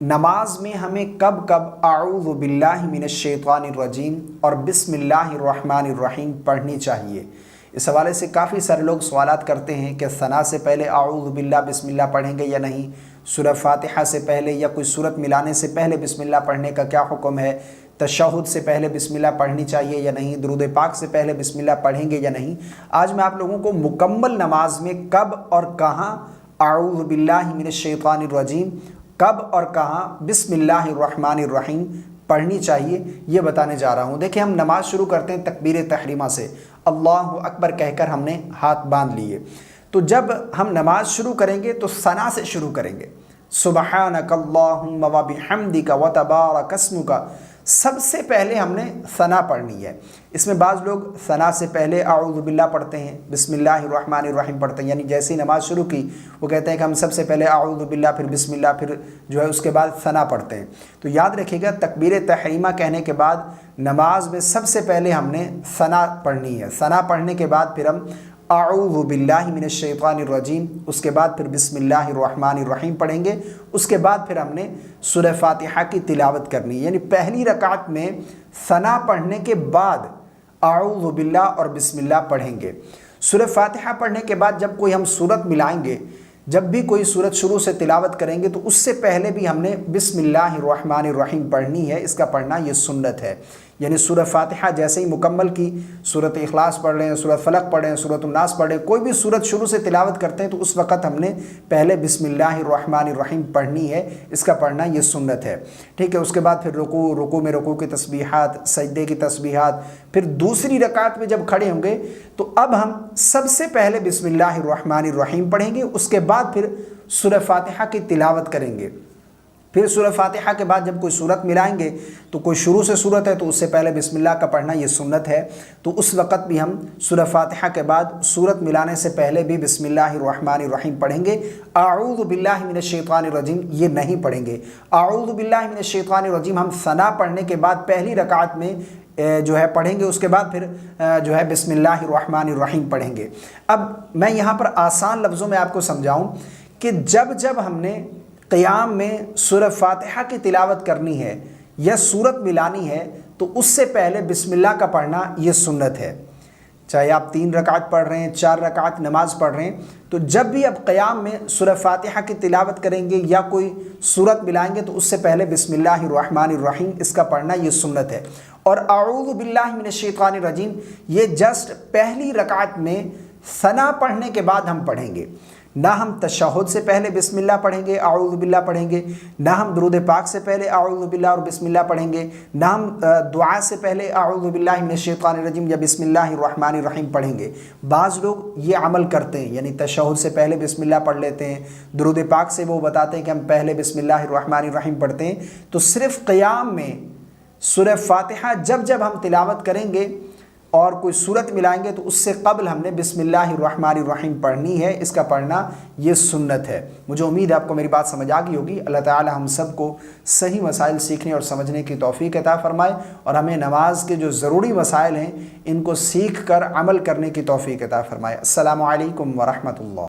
نماز میں ہمیں کب کب اعوذ باللہ من الشیطان الرجیم اور بسم اللہ الرحمن الرحیم پڑھنی چاہیے؟ اس حوالے سے کافی سارے لوگ سوالات کرتے ہیں کہ ثنا سے پہلے اعوذ باللہ بسم اللہ پڑھیں گے یا نہیں، سورہ فاتحہ سے پہلے یا کوئی سورت ملانے سے پہلے بسم اللہ پڑھنے کا کیا حکم ہے، تشہد سے پہلے بسم اللہ پڑھنی چاہیے یا نہیں، درود پاک سے پہلے بسم اللہ پڑھیں گے یا نہیں۔ آج میں آپ لوگوں کو مکمل نماز میں کب اور کہاں اعوذ باللہ من الشیطان الرجیم، کب اور کہاں بسم اللہ الرحمن الرحیم پڑھنی چاہیے یہ بتانے جا رہا ہوں۔ دیکھیں، ہم نماز شروع کرتے ہیں تکبیر تحریمہ سے، اللہ اکبر کہہ کر ہم نے ہاتھ باندھ لیے۔ تو جب ہم نماز شروع کریں گے تو ثنا سے شروع کریں گے، سبحانک اللہم وبحمدک وتبارک اسمک، سب سے پہلے ہم نے ثنا پڑھنی ہے۔ اس میں بعض لوگ ثنا سے پہلے اعوذ باللہ پڑھتے ہیں، بسم اللہ الرحمن الرحیم پڑھتے ہیں، یعنی جیسے ہی نماز شروع کی وہ کہتے ہیں کہ ہم سب سے پہلے اعوذ باللہ پھر بسم اللہ پھر جو ہے اس کے بعد ثنا پڑھتے ہیں۔ تو یاد رکھیے گا، تکبیر تحریمہ کہنے کے بعد نماز میں سب سے پہلے ہم نے ثنا پڑھنی ہے۔ ثنا پڑھنے کے بعد پھر ہم اعوذ باللہ من الشیطان الرجیم، اس کے بعد پھر بسم اللہ الرحمن الرحیم پڑھیں گے، اس کے بعد پھر ہم نے سورہ فاتحہ کی تلاوت کرنی ہے۔ یعنی پہلی رکعت میں ثنا پڑھنے کے بعد اعوذ باللہ اور بسم اللہ پڑھیں گے۔ سورہ فاتحہ پڑھنے کے بعد جب کوئی ہم سورت ملائیں گے، جب بھی کوئی سورت شروع سے تلاوت کریں گے تو اس سے پہلے بھی ہم نے بسم اللہ الرحمن الرحیم پڑھنی ہے۔ اس کا پڑھنا یہ سنت ہے۔ یعنی سورہ فاتحہ جیسے ہی مکمل کی، سورۃ اخلاص پڑھ رہے ہیں، سورۃ فلق پڑھ رہے ہیں، سورۃ الناس پڑھ رہے ہیں، کوئی بھی سورت شروع سے تلاوت کرتے ہیں تو اس وقت ہم نے پہلے بسم اللہ الرحمن الرحیم پڑھنی ہے۔ اس کا پڑھنا یہ سنت ہے، ٹھیک ہے۔ اس کے بعد پھر رکوع میں رکوع کی تسبیحات، سجدے کی تسبیحات، پھر دوسری رکعت میں جب کھڑے ہوں گے تو اب ہم سب سے پہلے بسم اللہ الرحمن الرحیم پڑھیں گے، اس کے بعد پھر سورہ فاتحہ کی تلاوت کریں گے۔ پھر سورہ فاتحہ کے بعد جب کوئی سورت ملائیں گے تو کوئی شروع سے سورت ہے تو اس سے پہلے بسم اللہ کا پڑھنا یہ سنت ہے، تو اس وقت بھی ہم سورہ فاتحہ کے بعد سورت ملانے سے پہلے بھی بسم اللہ الرحمن الرحیم پڑھیں گے۔ اعوذ باللہ من الشیطان الرجیم یہ نہیں پڑھیں گے۔ اعوذ باللہ من الشیطان الرجیم ہم ثنا پڑھنے کے بعد پہلی رکعت میں جو ہے پڑھیں گے، اس کے بعد پھر جو ہے بسم اللہ الرحمن الرحیم پڑھیں گے۔ اب میں یہاں پر آسان لفظوں میں آپ کو سمجھاؤں کہ جب ہم نے قیام میں سورہ فاتحہ کی تلاوت کرنی ہے یا سورت ملانی ہے تو اس سے پہلے بسم اللہ کا پڑھنا یہ سنت ہے۔ چاہے آپ 3 رکعت پڑھ رہے ہیں، 4 رکعت نماز پڑھ رہے ہیں، تو جب بھی اب قیام میں سورہ فاتحہ کی تلاوت کریں گے یا کوئی سورت ملائیں گے تو اس سے پہلے بسم اللہ الرحمن الرحیم اس کا پڑھنا یہ سنت ہے۔ اور اعوذ باللہ من الشیطان الرجیم یہ جسٹ پہلی رکعت میں ثنا پڑھنے کے بعد ہم پڑھیں گے۔ نہ ہم تشہد سے پہلے بسم اللہ پڑھیں گے، اعوذ باللہ پڑھیں گے، نہ ہم درود پاک سے پہلے اعوذ باللہ اور بسم اللہ پڑھیں گے، نہ ہم دعا سے پہلے اعوذ باللہ من الشیطان الرجیم یا بسم اللہ الرحمن الرحیم پڑھیں گے۔ بعض لوگ یہ عمل کرتے ہیں، یعنی تشہد سے پہلے بسم اللہ پڑھ لیتے ہیں، درود پاک سے وہ بتاتے ہیں کہ ہم پہلے بسم اللہ الرحمن الرحیم پڑھتے ہیں۔ تو صرف قیام میں سورہ فاتحہ جب ہم تلاوت کریں گے اور کوئی سورت ملائیں گے تو اس سے قبل ہم نے بسم اللہ الرحمن الرحیم پڑھنی ہے، اس کا پڑھنا یہ سنت ہے۔ مجھے امید ہے آپ کو میری بات سمجھ آ گئی ہوگی۔ اللہ تعالی ہم سب کو صحیح مسائل سیکھنے اور سمجھنے کی توفیق عطا فرمائے، اور ہمیں نماز کے جو ضروری مسائل ہیں ان کو سیکھ کر عمل کرنے کی توفیق عطا فرمائے۔ السلام علیکم ورحمۃ اللہ۔